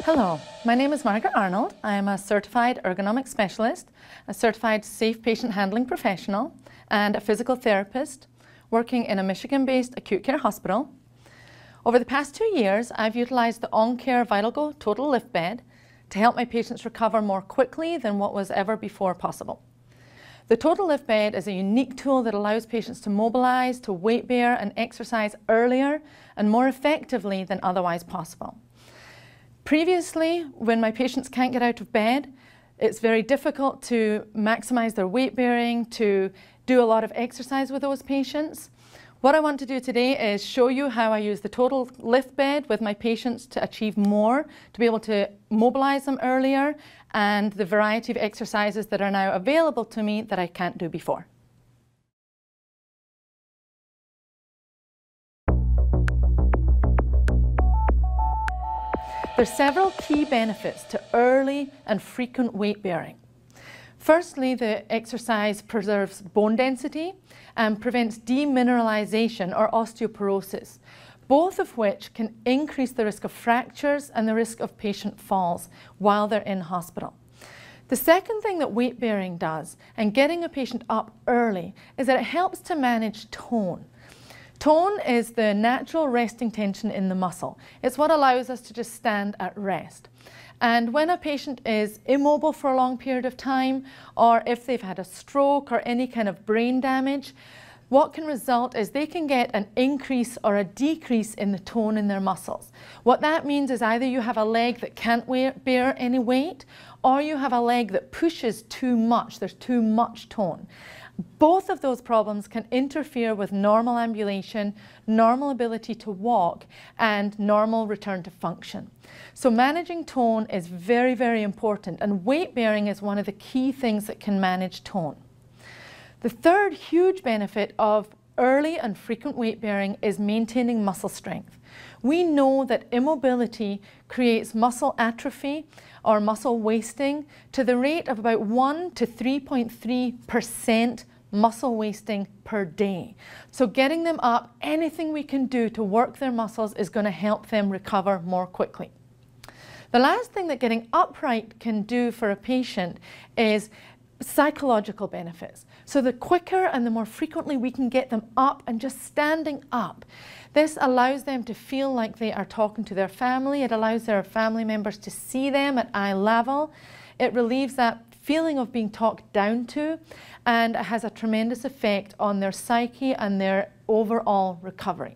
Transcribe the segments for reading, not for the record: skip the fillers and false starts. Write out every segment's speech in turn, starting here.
Hello, my name is Margaret Arnold. I am a certified ergonomic specialist, a certified safe patient handling professional, and a physical therapist working in a Michigan-based acute care hospital. Over the past 2 years, I've utilized the OnCare VitalGo Total Lift Bed to help my patients recover more quickly than what was ever before possible. The Total Lift Bed is a unique tool that allows patients to mobilize, to weight bear and exercise earlier and more effectively than otherwise possible. Previously, when my patients can't get out of bed, it's very difficult to maximize their weight bearing, to do a lot of exercise with those patients. What I want to do today is show you how I use the Total Lift Bed with my patients to achieve more, to be able to mobilize them earlier, and the variety of exercises that are now available to me that I can't do before. There's several key benefits to early and frequent weight bearing. Firstly, the exercise preserves bone density and prevents demineralization or osteoporosis, both of which can increase the risk of fractures and the risk of patient falls while they're in hospital. The second thing that weight bearing does, and getting a patient up early, is that it helps to manage tone. Tone is the natural resting tension in the muscle. It's what allows us to just stand at rest. And when a patient is immobile for a long period of time, or if they've had a stroke or any kind of brain damage, what can result is they can get an increase or a decrease in the tone in their muscles. What that means is either you have a leg that can't bear any weight, or you have a leg that pushes too much, there's too much tone. Both of those problems can interfere with normal ambulation, normal ability to walk, and normal return to function. So managing tone is very, very important, and weight bearing is one of the key things that can manage tone. The third huge benefit of early and frequent weight bearing is maintaining muscle strength. We know that immobility creates muscle atrophy or muscle wasting to the rate of about 1 to 3.3% muscle wasting per day. So getting them up, anything we can do to work their muscles is going to help them recover more quickly. The last thing that getting upright can do for a patient is psychological benefits. So the quicker and the more frequently we can get them up and just standing up, this allows them to feel like they are talking to their family. It allows their family members to see them at eye level. It relieves that feeling of being talked down to, and it has a tremendous effect on their psyche and their overall recovery.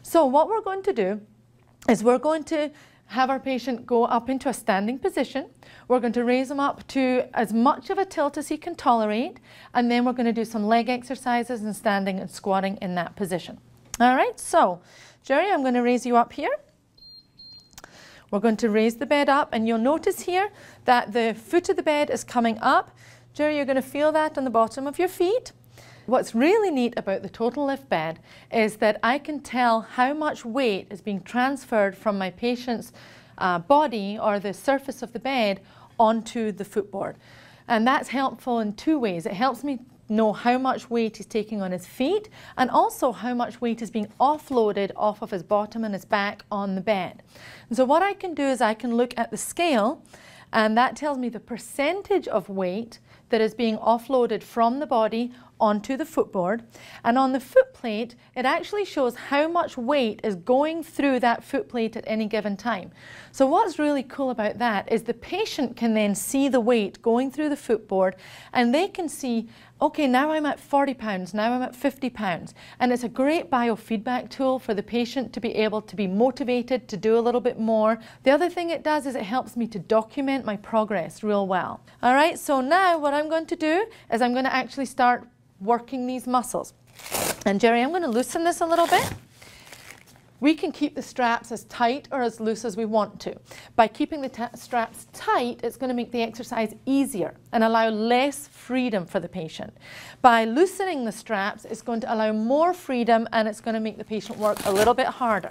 So what we're going to do is we're going to have our patient go up into a standing position. We're going to raise him up to as much of a tilt as he can tolerate, and then we're going to do some leg exercises and standing and squatting in that position. All right, so Jerry, I'm going to raise you up here. We're going to raise the bed up, and you'll notice here that the foot of the bed is coming up. Jerry, you're going to feel that on the bottom of your feet. What's really neat about the Total Lift Bed is that I can tell how much weight is being transferred from my patient's body or the surface of the bed onto the footboard. And that's helpful in two ways. It helps me know how much weight he's taking on his feet, and also how much weight is being offloaded off of his bottom and his back on the bed. And so what I can do is I can look at the scale, and that tells me the percentage of weight that is being offloaded from the body onto the footboard. And on the foot plate, it actually shows how much weight is going through that foot plate at any given time. So what's really cool about that is the patient can then see the weight going through the footboard, and they can see, okay, now I'm at 40 pounds, now I'm at 50 pounds. And it's a great biofeedback tool for the patient to be able to be motivated to do a little bit more. The other thing it does is it helps me to document my progress real well. All right, so now what I'm going to do is I'm going to actually start working these muscles. And Jerry, I'm going to loosen this a little bit. We can keep the straps as tight or as loose as we want to. By keeping the straps tight, it's going to make the exercise easier and allow less freedom for the patient. By loosening the straps, it's going to allow more freedom, and it's going to make the patient work a little bit harder.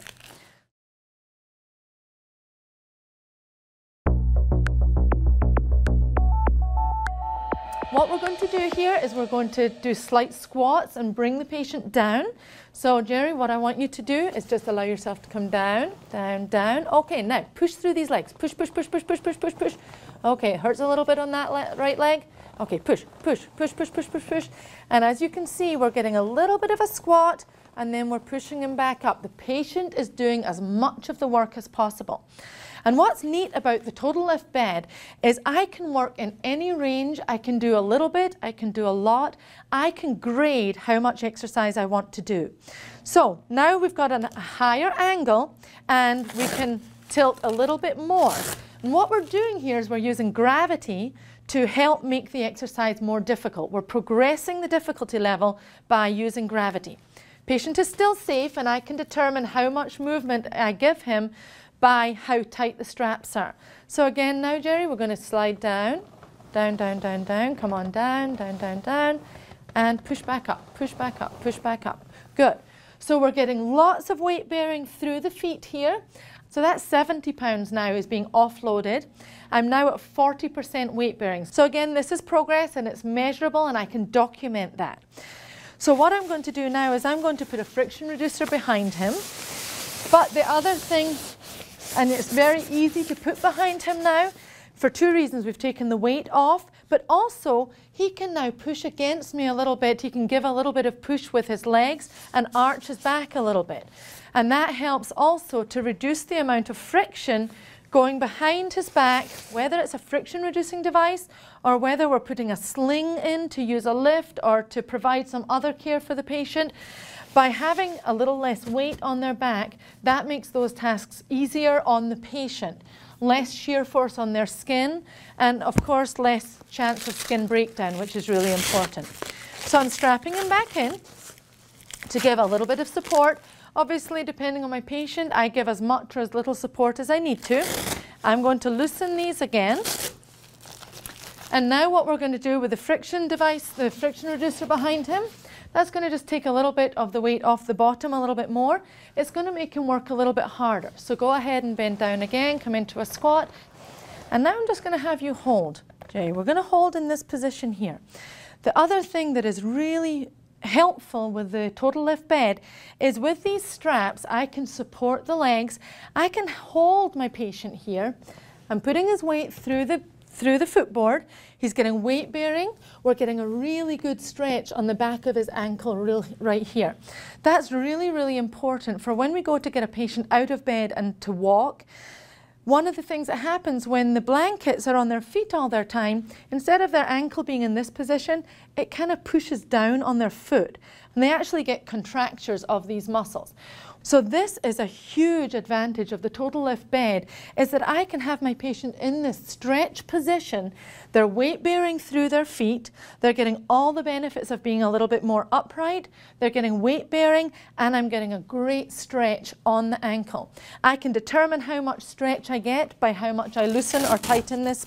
What we're going to do here is we're going to do slight squats and bring the patient down. So Jerry, what I want you to do is just allow yourself to come down, down, down. Okay, now push through these legs. Push, push, push, push, push, push, push, push. Okay, it hurts a little bit on that right leg. Okay, push, push, push, push, push, push, push. And as you can see, we're getting a little bit of a squat and then we're pushing him back up. The patient is doing as much of the work as possible. And what's neat about the total lift bed is I can work in any range. I can do a little bit, I can do a lot. I can grade how much exercise I want to do. So now we've got a higher angle and we can tilt a little bit more. And what we're doing here is we're using gravity to help make the exercise more difficult. We're progressing the difficulty level by using gravity. Patient is still safe and I can determine how much movement I give him by how tight the straps are. So again now, Jerry, we're going to slide down, down, down, down, down, come on down, down, down, down, and push back up, push back up, push back up. Good. So we're getting lots of weight bearing through the feet here. So that 70 pounds now is being offloaded. I'm now at 40% weight bearing. So again, this is progress and it's measurable and I can document that. So what I'm going to do now is I'm going to put a friction reducer behind him. But the other thing, and it's very easy to put behind him now, for two reasons. We've taken the weight off, but also he can now push against me a little bit. He can give a little bit of push with his legs and arch his back a little bit. And that helps also to reduce the amount of friction going behind his back, whether it's a friction reducing device or whether we're putting a sling in to use a lift or to provide some other care for the patient. By having a little less weight on their back, that makes those tasks easier on the patient. Less shear force on their skin, and of course less chance of skin breakdown, which is really important. So I'm strapping him back in to give a little bit of support. Obviously, depending on my patient, I give as much or as little support as I need to. I'm going to loosen these again. And now what we're going to do with the friction device, the friction reducer behind him, that's going to just take a little bit of the weight off the bottom a little bit more. It's going to make him work a little bit harder. So go ahead and bend down again, come into a squat. And now I'm just going to have you hold. Jay, we're going to hold in this position here. The other thing that is really helpful with the total lift bed is with these straps, I can support the legs. I can hold my patient here. I'm putting his weight through the footboard. He's getting weight bearing. We're getting a really good stretch on the back of his ankle right here. That's really, really important for when we go to get a patient out of bed and to walk. One of the things that happens when the blankets are on their feet all their time, instead of their ankle being in this position, it kind of pushes down on their foot. And they actually get contractures of these muscles. So this is a huge advantage of the total lift bed, is that I can have my patient in this stretch position. They're weight bearing through their feet. They're getting all the benefits of being a little bit more upright. They're getting weight bearing, and I'm getting a great stretch on the ankle. I can determine how much stretch I get by how much I loosen or tighten this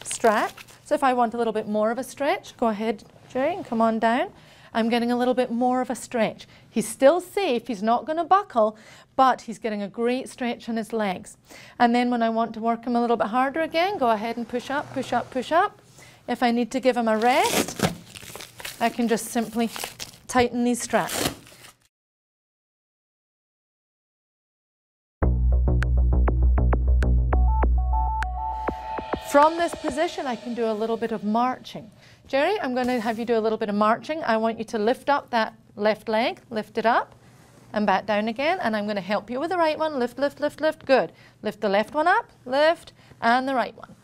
strap. So if I want a little bit more of a stretch, go ahead, Jerry, and come on down. I'm getting a little bit more of a stretch. He's still safe, he's not going to buckle, but he's getting a great stretch on his legs. And then when I want to work him a little bit harder again, go ahead and push up, push up, push up. If I need to give him a rest, I can just simply tighten these straps. From this position, I can do a little bit of marching. Jerry, I'm going to have you do a little bit of marching. I want you to lift up that left leg, lift it up, and back down again. And I'm going to help you with the right one. Lift, lift, lift, lift. Good. Lift the left one up, lift, and the right one.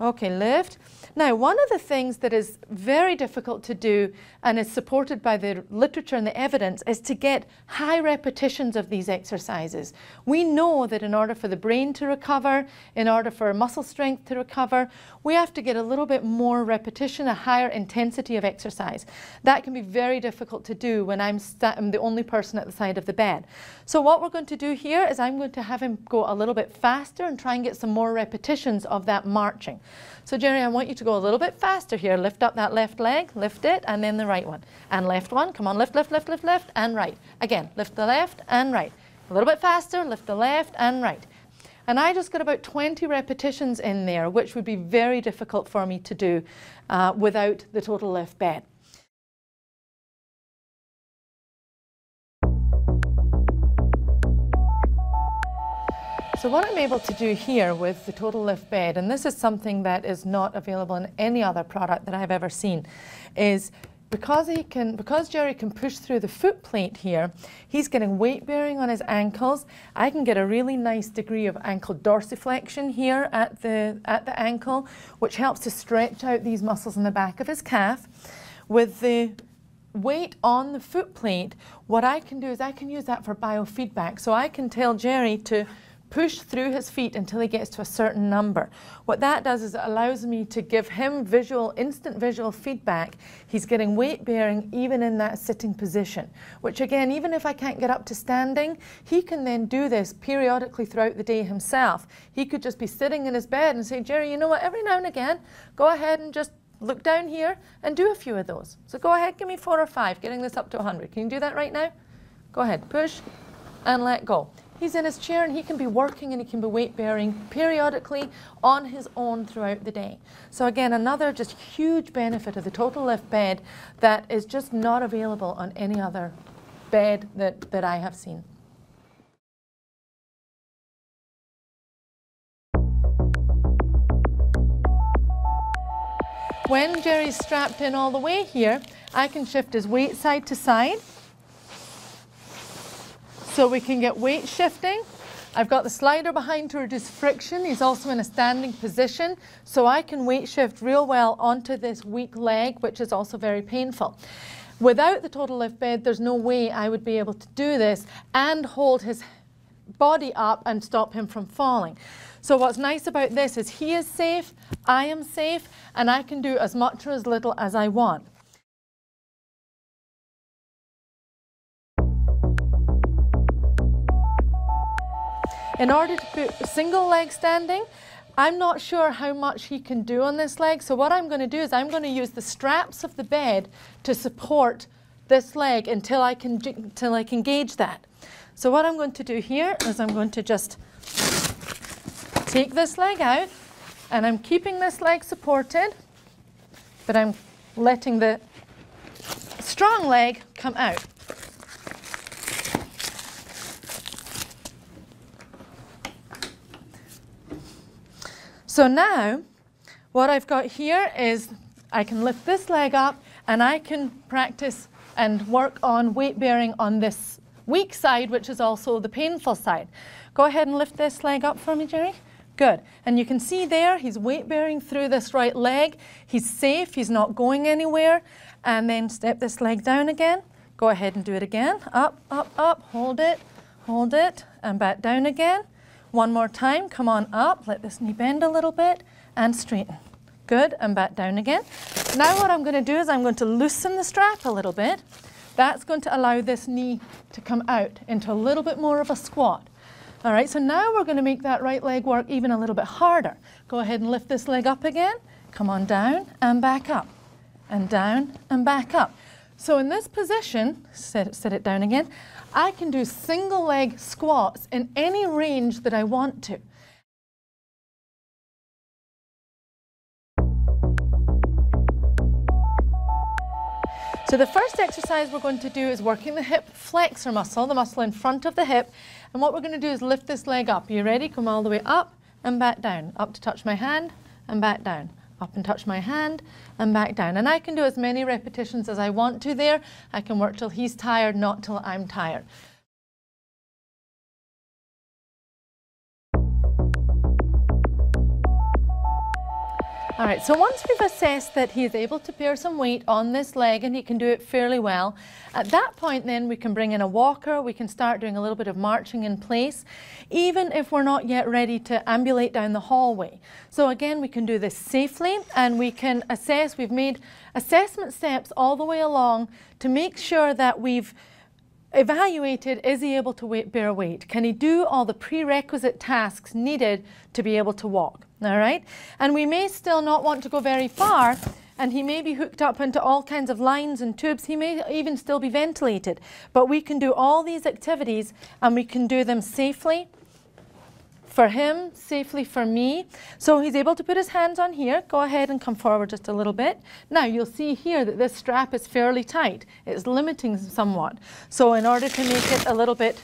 Okay, lift. Now, one of the things that is very difficult to do and is supported by the literature and the evidence is to get high repetitions of these exercises. We know that in order for the brain to recover, in order for muscle strength to recover, we have to get a little bit more repetition, a higher intensity of exercise. That can be very difficult to do when I'm the only person at the side of the bed. So what we're going to do here is I'm going to have him go a little bit faster and try and get some more repetitions of that marching. So Jerry, I want you to go a little bit faster here. Lift up that left leg, lift it, and then the right one. And left one, come on, lift, lift, lift, lift, lift, and right. Again, lift the left and right. A little bit faster, lift the left and right. And I just got about 20 repetitions in there, which would be very difficult for me to do without the total lift bed. So what I'm able to do here with the total lift bed, and this is something that is not available in any other product that I've ever seen, is because Jerry can push through the foot plate here, he's getting weight bearing on his ankles. I can get a really nice degree of ankle dorsiflexion here at the ankle, which helps to stretch out these muscles in the back of his calf. With the weight on the foot plate, what I can do is I can use that for biofeedback. So I can tell Jerry to push through his feet until he gets to a certain number. What that does is it allows me to give him instant visual feedback. He's getting weight bearing even in that sitting position, which again, even if I can't get up to standing, he can then do this periodically throughout the day himself. He could just be sitting in his bed and say, Jerry, you know what, every now and again, go ahead and just look down here and do a few of those. So go ahead, give me 4 or 5, getting this up to 100. Can you do that right now? Go ahead, push and let go. He's in his chair and he can be working and he can be weight bearing periodically on his own throughout the day. So again, another just huge benefit of the total lift bed that is just not available on any other bed that I have seen. When Jerry's strapped in all the way here, I can shift his weight side to side. So we can get weight shifting. I've got the slider behind to reduce friction. He's also in a standing position, so I can weight shift real well onto this weak leg, which is also very painful. Without the total lift bed, there's no way I would be able to do this and hold his body up and stop him from falling. So what's nice about this is he is safe, I am safe, and I can do as much or as little as I want. In order to put single leg standing, I'm not sure how much he can do on this leg, so what I'm going to do is I'm going to use the straps of the bed to support this leg until I can gauge that. So what I'm going to do here is I'm going to just take this leg out, and I'm keeping this leg supported, but I'm letting the strong leg come out. So now, what I've got here is I can lift this leg up and I can practice and work on weight bearing on this weak side, which is also the painful side. Go ahead and lift this leg up for me, Jerry. Good. And you can see there, he's weight bearing through this right leg. He's safe, he's not going anywhere. And then step this leg down again. Go ahead and do it again. Up, up, up, hold it, and back down again. One more time, come on up, let this knee bend a little bit and straighten. Good, and back down again. Now what I'm going to do is I'm going to loosen the strap a little bit. That's going to allow this knee to come out into a little bit more of a squat. All right, so now we're going to make that right leg work even a little bit harder. Go ahead and lift this leg up again. Come on down and back up, and down and back up. So in this position, sit it down again, I can do single leg squats in any range that I want to. So the first exercise we're going to do is working the hip flexor muscle, the muscle in front of the hip. And what we're going to do is lift this leg up. Are you ready? Come all the way up and back down. Up to touch my hand and back down. Up and touch my hand and back down. And I can do as many repetitions as I want to there. I can work till he's tired, not till I'm tired. All right, so once we've assessed that he is able to bear some weight on this leg and he can do it fairly well, at that point then we can bring in a walker, we can start doing a little bit of marching in place, even if we're not yet ready to ambulate down the hallway. So again, we can do this safely and we can assess, we've made assessment steps all the way along to make sure that we've evaluated, is he able to bear weight? Can he do all the prerequisite tasks needed to be able to walk? All right, and we may still not want to go very far, and he may be hooked up into all kinds of lines and tubes. He may even still be ventilated, but we can do all these activities and we can do them safely, for him, safely for me. So he's able to put his hands on here. Go ahead and come forward just a little bit. Now you'll see here that this strap is fairly tight. It's limiting somewhat. So in order to make it a little bit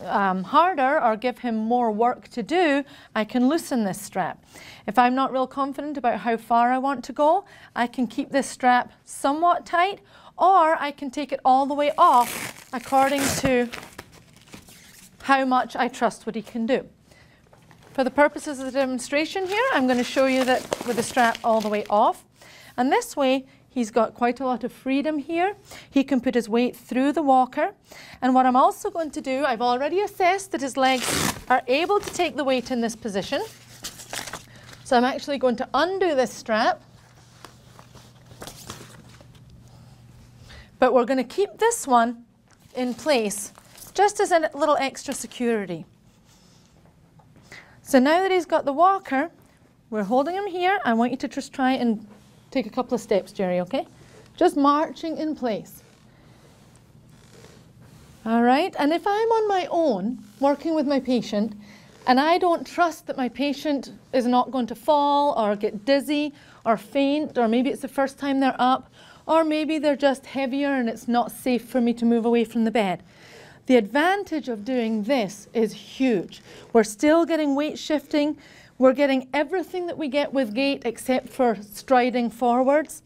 harder or give him more work to do, I can loosen this strap. If I'm not real confident about how far I want to go, I can keep this strap somewhat tight, or I can take it all the way off according to how much I trust what he can do. For the purposes of the demonstration here, I'm going to show you that with the strap all the way off. And this way, he's got quite a lot of freedom here. He can put his weight through the walker. And what I'm also going to do, I've already assessed that his legs are able to take the weight in this position. So I'm actually going to undo this strap. But we're going to keep this one in place just as a little extra security. So now that he's got the walker, we're holding him here. I want you to just try and take a couple of steps, Jerry, okay? Just marching in place. All right, and if I'm on my own, working with my patient, and I don't trust that my patient is not going to fall or get dizzy or faint, or maybe it's the first time they're up, or maybe they're just heavier and it's not safe for me to move away from the bed. The advantage of doing this is huge. We're still getting weight shifting. We're getting everything that we get with gait except for striding forwards.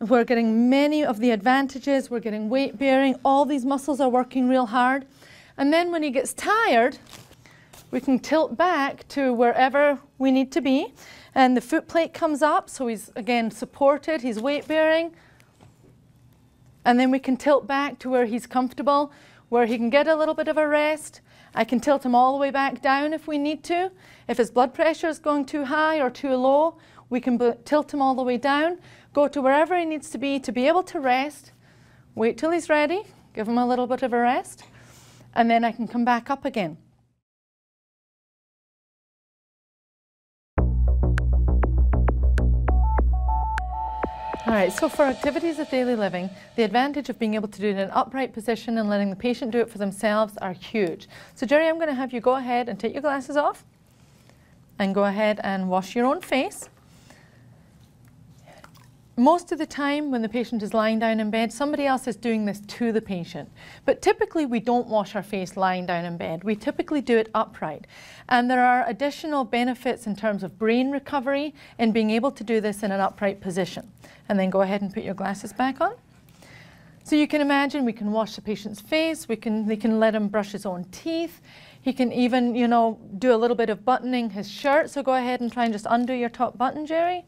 We're getting many of the advantages. We're getting weight bearing. All these muscles are working real hard. And then when he gets tired, we can tilt back to wherever we need to be. And the foot plate comes up, so he's again supported, he's weight bearing. And then we can tilt back to where he's comfortable, where he can get a little bit of a rest. I can tilt him all the way back down if we need to. If his blood pressure is going too high or too low, we can tilt him all the way down, go to wherever he needs to be able to rest, wait till he's ready, give him a little bit of a rest, and then I can come back up again. All right, so for activities of daily living, the advantage of being able to do it in an upright position and letting the patient do it for themselves are huge. So Jerry, I'm going to have you go ahead and take your glasses off and go ahead and wash your own face. Most of the time when the patient is lying down in bed, somebody else is doing this to the patient. But typically we don't wash our face lying down in bed. We typically do it upright. And there are additional benefits in terms of brain recovery in being able to do this in an upright position. And then go ahead and put your glasses back on. So you can imagine we can wash the patient's face, they can let him brush his own teeth. He can even, you know, do a little bit of buttoning his shirt. So go ahead and try and just undo your top button, Jerry,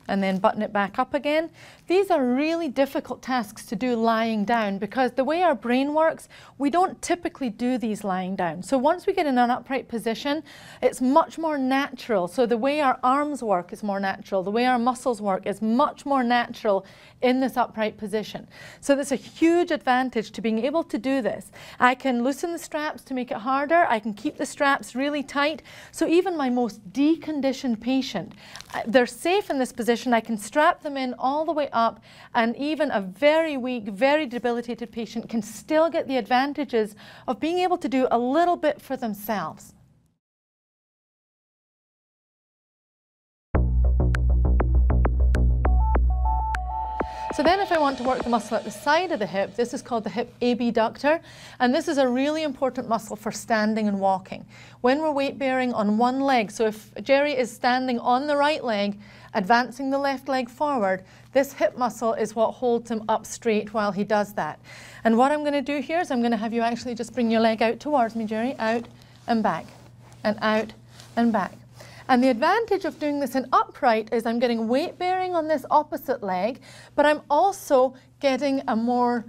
and then button it back up again. These are really difficult tasks to do lying down because the way our brain works, we don't typically do these lying down. So once we get in an upright position, it's much more natural. So the way our arms work is more natural. The way our muscles work is much more natural in this upright position. So there's a huge advantage to being able to do this. I can loosen the straps to make it harder. I can keep the straps really tight. So even my most deconditioned patient, they're safe in this position. I can strap them in all the way up, and even a very weak, very debilitated patient can still get the advantages of being able to do a little bit for themselves. So then if I want to work the muscle at the side of the hip, this is called the hip abductor, and this is a really important muscle for standing and walking. When we're weight bearing on one leg, so if Jerry is standing on the right leg, advancing the left leg forward, this hip muscle is what holds him up straight while he does that. And what I'm going to do here is I'm going to have you actually just bring your leg out towards me, Jerry, out and back, and out and back. And the advantage of doing this in upright is I'm getting weight bearing on this opposite leg, but I'm also getting a more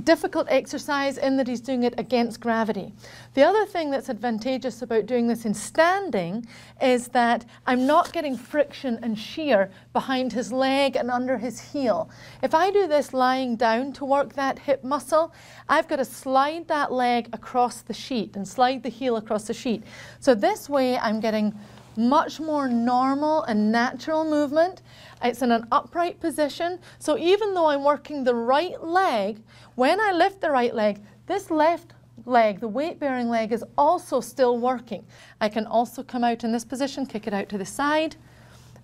difficult exercise in that he's doing it against gravity. The other thing that's advantageous about doing this in standing is that I'm not getting friction and shear behind his leg and under his heel. If I do this lying down to work that hip muscle, I've got to slide that leg across the sheet and slide the heel across the sheet. So this way I'm getting much more normal and natural movement. It's in an upright position. So even though I'm working the right leg, when I lift the right leg, this left leg, the weight-bearing leg, is also still working. I can also come out in this position, kick it out to the side,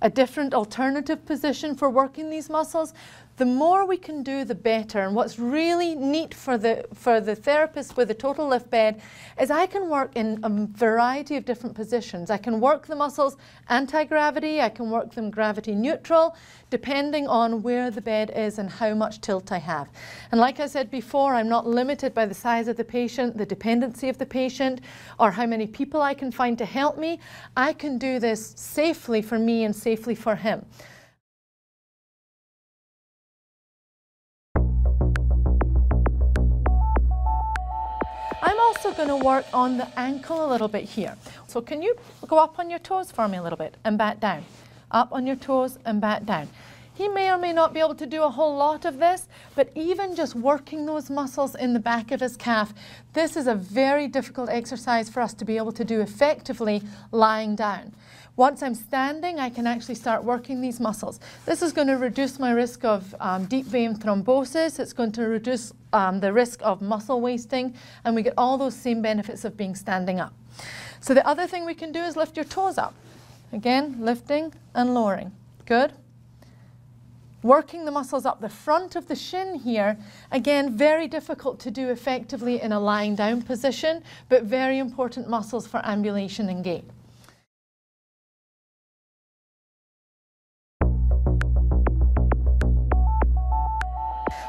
a different alternative position for working these muscles. The more we can do, the better. And what's really neat for the therapist with the total lift bed is I can work in a variety of different positions. I can work the muscles anti-gravity, I can work them gravity neutral, depending on where the bed is and how much tilt I have. And like I said before, I'm not limited by the size of the patient, the dependency of the patient, or how many people I can find to help me. I can do this safely for me and safely for him. I'm also going to work on the ankle a little bit here. So can you go up on your toes for me a little bit and back down? Up on your toes and back down. He may or may not be able to do a whole lot of this, but even just working those muscles in the back of his calf, this is a very difficult exercise for us to be able to do effectively lying down. Once I'm standing, I can actually start working these muscles. This is going to reduce my risk of deep vein thrombosis. It's going to reduce the risk of muscle wasting, and we get all those same benefits of being standing up. So the other thing we can do is lift your toes up. Again, lifting and lowering. Good. Working the muscles up the front of the shin here, again, very difficult to do effectively in a lying down position, but very important muscles for ambulation and gait.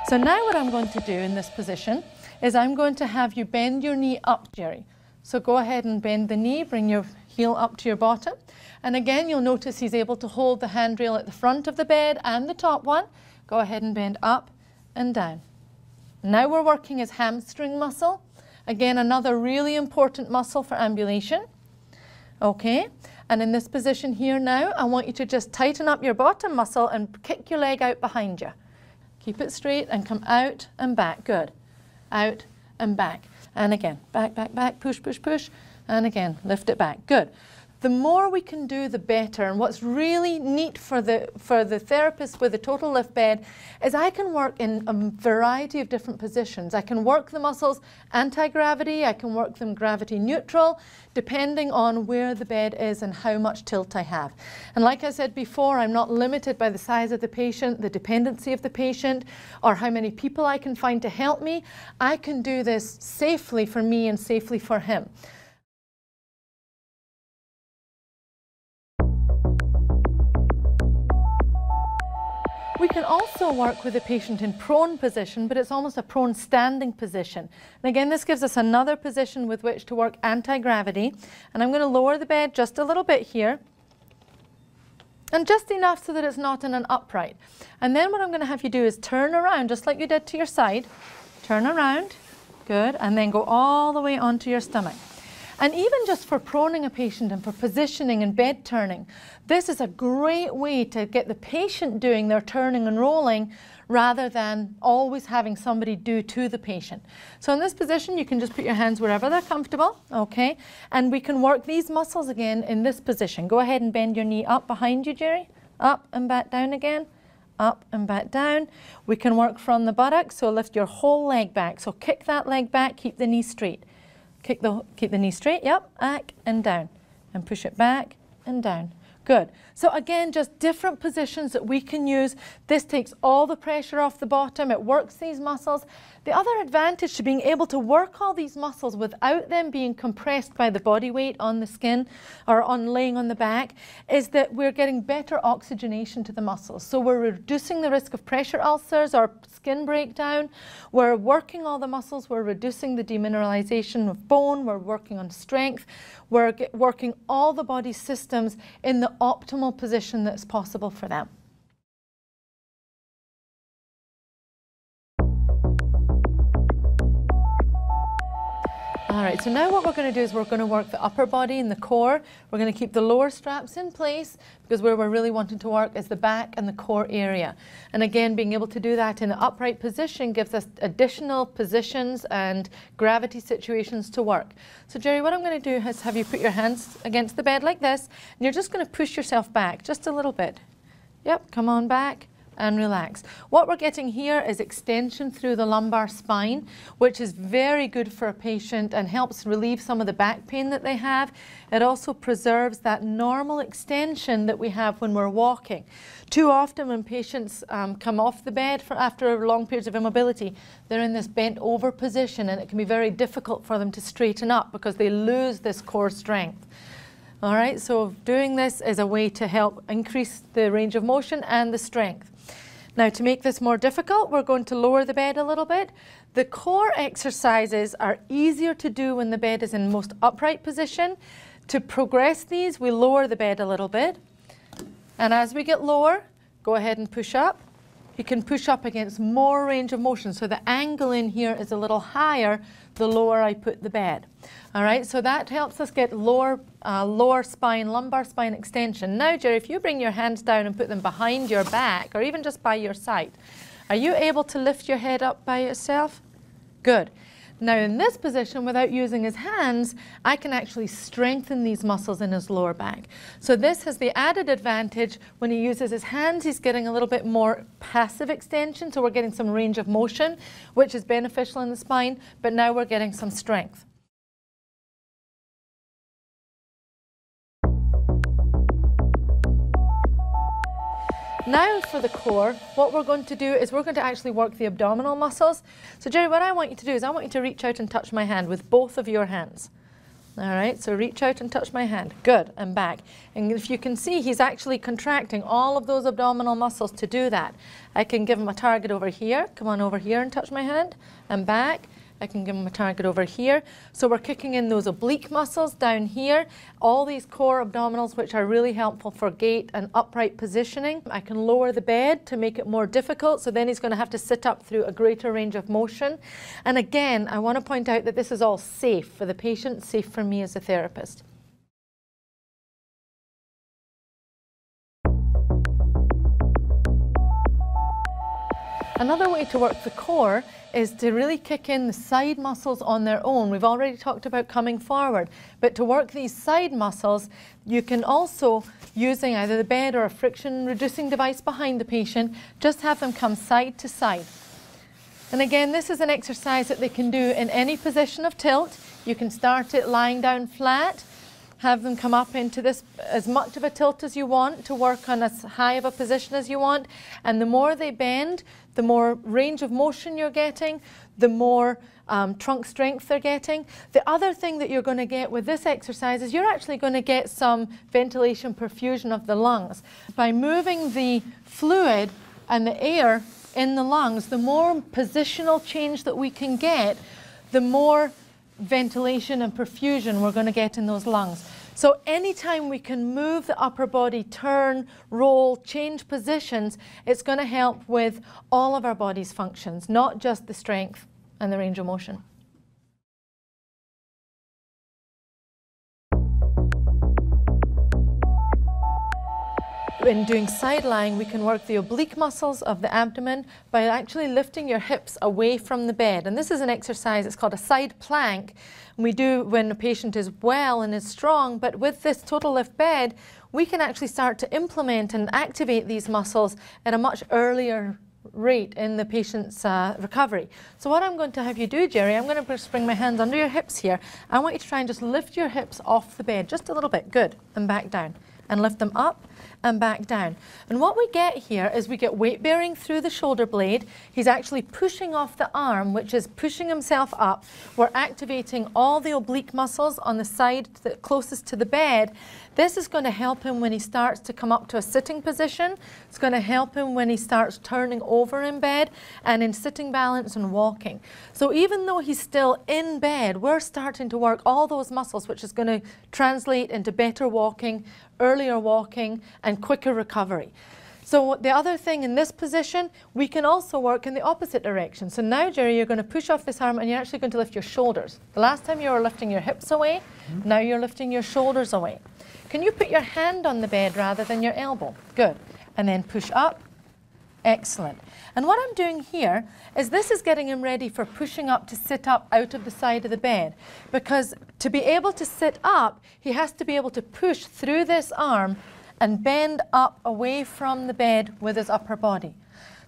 So now what I'm going to do in this position is I'm going to have you bend your knee up, Jerry. So go ahead and bend the knee, bring your heel up to your bottom. And again, you'll notice he's able to hold the handrail at the front of the bed and the top one. Go ahead and bend up and down. Now we're working his hamstring muscle. Again, another really important muscle for ambulation. Okay, and in this position here now, I want you to just tighten up your bottom muscle and kick your leg out behind you. Keep it straight and come out and back. Good. Out and back. And again, back, back, back, push, push, push. And again, lift it back. Good. The more we can do, the better. And what's really neat for the therapist with the total lift bed is I can work in a variety of different positions. I can work the muscles anti-gravity, I can work them gravity neutral, depending on where the bed is and how much tilt I have. And like I said before, I'm not limited by the size of the patient, the dependency of the patient, or how many people I can find to help me. I can do this safely for me and safely for him. We can also work with the patient in prone position, but it's almost a prone standing position. And again, this gives us another position with which to work anti-gravity. And I'm going to lower the bed just a little bit here, and just enough so that it's not in an upright. And then what I'm going to have you do is turn around, just like you did to your side. Turn around, good, and then go all the way onto your stomach. And even just for proning a patient and for positioning and bed turning, this is a great way to get the patient doing their turning and rolling rather than always having somebody do to the patient. So in this position, you can just put your hands wherever they're comfortable, okay? And we can work these muscles again in this position. Go ahead and bend your knee up behind you, Jerry. Up and back down again. Up and back down. We can work from the buttocks, so lift your whole leg back. So kick that leg back, keep the knee straight. Keep the knee straight, yep, back and down. And push it back and down. Good. So again, just different positions that we can use. This takes all the pressure off the bottom. It works these muscles. The other advantage to being able to work all these muscles without them being compressed by the body weight on the skin or on laying on the back is that we're getting better oxygenation to the muscles. So we're reducing the risk of pressure ulcers or skin breakdown. We're working all the muscles. We're reducing the demineralization of bone. We're working on strength. We're working all the body systems in the optimal position that's possible for them. All right, so now what we're going to do is we're going to work the upper body and the core. We're going to keep the lower straps in place because where we're really wanting to work is the back and the core area. And again, being able to do that in an upright position gives us additional positions and gravity situations to work. So Jerry, what I'm going to do is have you put your hands against the bed like this, and you're just going to push yourself back just a little bit. Yep, come on back and relax. What we're getting here is extension through the lumbar spine, which is very good for a patient and helps relieve some of the back pain that they have. It also preserves that normal extension that we have when we're walking. Too often when patients come off the bed after long periods of immobility, they're in this bent over position, and it can be very difficult for them to straighten up because they lose this core strength. All right, so doing this is a way to help increase the range of motion and the strength. Now, to make this more difficult, we're going to lower the bed a little bit. The core exercises are easier to do when the bed is in most upright position. To progress these, we lower the bed a little bit. And as we get lower, go ahead and push up. You can push up against more range of motion. So the angle in here is a little higher the lower I put the bed. All right, so that helps us get lower spine, lumbar spine extension. Now, Jerry, if you bring your hands down and put them behind your back or even just by your side, are you able to lift your head up by yourself? Good. Now in this position, without using his hands, I can actually strengthen these muscles in his lower back. So this has the added advantage when he uses his hands, he's getting a little bit more passive extension, so we're getting some range of motion, which is beneficial in the spine, but now we're getting some strength. Now for the core, what we're going to do is we're going to actually work the abdominal muscles. So Jerry, what I want you to do is I want you to reach out and touch my hand with both of your hands. All right, so reach out and touch my hand. Good, and back. And if you can see, he's actually contracting all of those abdominal muscles to do that. I can give him a target over here. Come on over here and touch my hand, and back. I can give him a target over here. So we're kicking in those oblique muscles down here, all these core abdominals which are really helpful for gait and upright positioning. I can lower the bed to make it more difficult, so then he's going to have to sit up through a greater range of motion. And again, I want to point out that this is all safe for the patient, safe for me as a therapist. Another way to work the core is to really kick in the side muscles on their own. We've already talked about coming forward, but to work these side muscles, you can also, using either the bed or a friction reducing device behind the patient, just have them come side to side. And again, this is an exercise that they can do in any position of tilt. You can start it lying down flat, have them come up into this as much of a tilt as you want to work on as high of a position as you want. And the more they bend, the more range of motion you're getting, the more trunk strength they're getting. The other thing that you're going to get with this exercise is you're actually going to get some ventilation perfusion of the lungs. By moving the fluid and the air in the lungs, the more positional change that we can get, the more ventilation and perfusion we're going to get in those lungs. So anytime we can move the upper body, turn, roll, change positions, it's going to help with all of our body's functions, not just the strength and the range of motion. In doing side lying, we can work the oblique muscles of the abdomen by actually lifting your hips away from the bed. And this is an exercise, it's called a side plank. And we do when a patient is well and is strong, but with this total lift bed, we can actually start to implement and activate these muscles at a much earlier rate in the patient's recovery. So what I'm going to have you do, Jerry, I'm going to just bring my hands under your hips here. I want you to try and just lift your hips off the bed, just a little bit. Good. And back down. And lift them up and back down. And what we get here is we get weight bearing through the shoulder blade. He's actually pushing off the arm, which is pushing himself up. We're activating all the oblique muscles on the side closest to the bed. This is going to help him when he starts to come up to a sitting position. It's going to help him when he starts turning over in bed and in sitting balance and walking. So even though he's still in bed, we're starting to work all those muscles, which is going to translate into better walking, earlier walking, and quicker recovery. So the other thing in this position, we can also work in the opposite direction. So now, Jerry, you're going to push off this arm and you're actually going to lift your shoulders. The last time you were lifting your hips away, now you're lifting your shoulders away. Can you put your hand on the bed rather than your elbow? Good. And then push up. Excellent. And what I'm doing here is this is getting him ready for pushing up to sit up out of the side of the bed. Because to be able to sit up, he has to be able to push through this arm and bend up away from the bed with his upper body.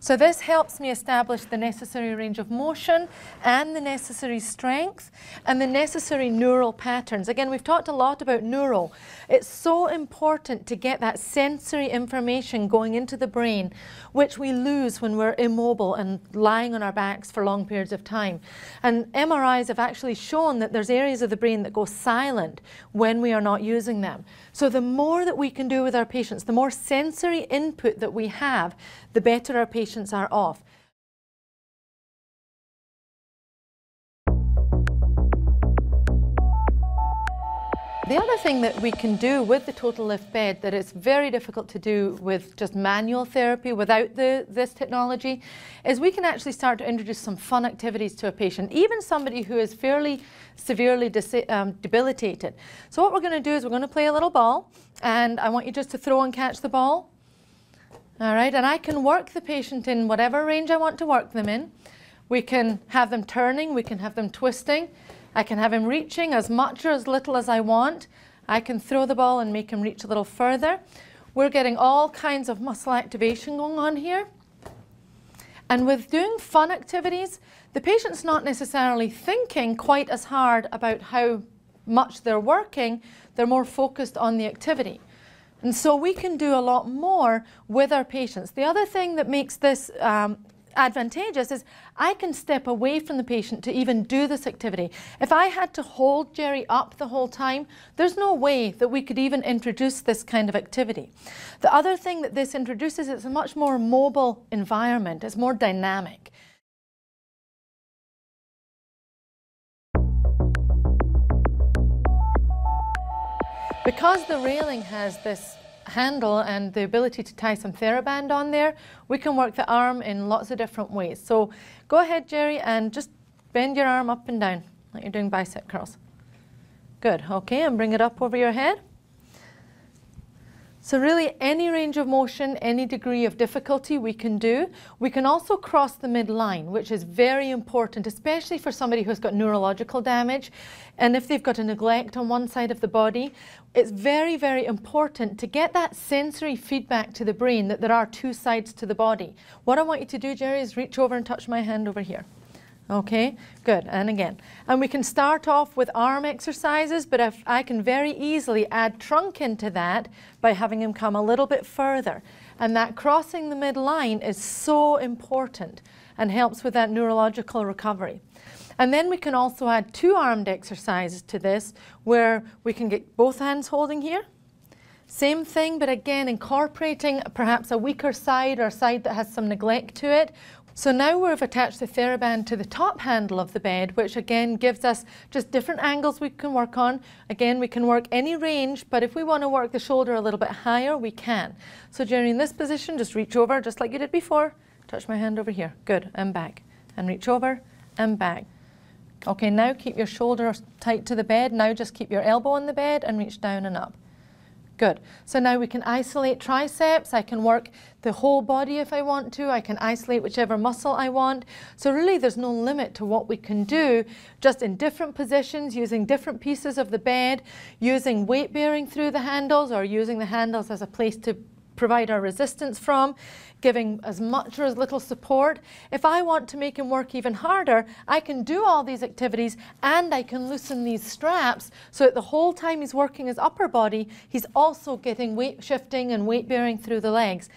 So this helps me establish the necessary range of motion and the necessary strength and the necessary neural patterns. Again, we've talked a lot about neural. It's so important to get that sensory information going into the brain, which we lose when we're immobile and lying on our backs for long periods of time. And MRIs have actually shown that there's areas of the brain that go silent when we are not using them. So the more that we can do with our patients, the more sensory input that we have, the better our patients are off. The other thing that we can do with the total lift bed that is very difficult to do with just manual therapy without this technology is we can actually start to introduce some fun activities to a patient, even somebody who is fairly severely debilitated. So what we're going to do is we're going to play a little ball, and I want you just to throw and catch the ball. All right, and I can work the patient in whatever range I want to work them in. We can have them turning, we can have them twisting. I can have him reaching as much or as little as I want. I can throw the ball and make him reach a little further. We're getting all kinds of muscle activation going on here. And with doing fun activities, the patient's not necessarily thinking quite as hard about how much they're working. They're more focused on the activity. And so we can do a lot more with our patients. The other thing that makes this advantageous is I can step away from the patient to even do this activity. If I had to hold Jerry up the whole time, there's no way that we could even introduce this kind of activity. The other thing that this introduces is a much more mobile environment. It's more dynamic. Because the railing has this handle and the ability to tie some TheraBand on there, we can work the arm in lots of different ways. So go ahead, Jerry, and just bend your arm up and down like you're doing bicep curls. Good, okay, and bring it up over your head. So really any range of motion, any degree of difficulty we can do. We can also cross the midline, which is very important, especially for somebody who's got neurological damage. And if they've got a neglect on one side of the body, it's very, very important to get that sensory feedback to the brain that there are two sides to the body. What I want you to do, Jerry, is reach over and touch my hand over here. Okay, good, and again. And we can start off with arm exercises, but if I can very easily add trunk into that by having him come a little bit further. And that crossing the midline is so important and helps with that neurological recovery. And then we can also add two-armed exercises to this, where we can get both hands holding here. Same thing, but again, incorporating perhaps a weaker side or a side that has some neglect to it. So now we've attached the TheraBand to the top handle of the bed, which again gives us just different angles we can work on. Again, we can work any range, but if we want to work the shoulder a little bit higher, we can. So Jerry, in this position, just reach over, just like you did before. Touch my hand over here. Good, and back. And reach over and back. Okay, now keep your shoulder tight to the bed. Now just keep your elbow on the bed and reach down and up. Good. So now we can isolate triceps. I can work the whole body if I want to. I can isolate whichever muscle I want. So really there's no limit to what we can do, just in different positions, using different pieces of the bed, using weight bearing through the handles, or using the handles as a place to provide our resistance from, giving as much or as little support. If I want to make him work even harder, I can do all these activities and I can loosen these straps so that the whole time he's working his upper body, he's also getting weight shifting and weight bearing through the legs.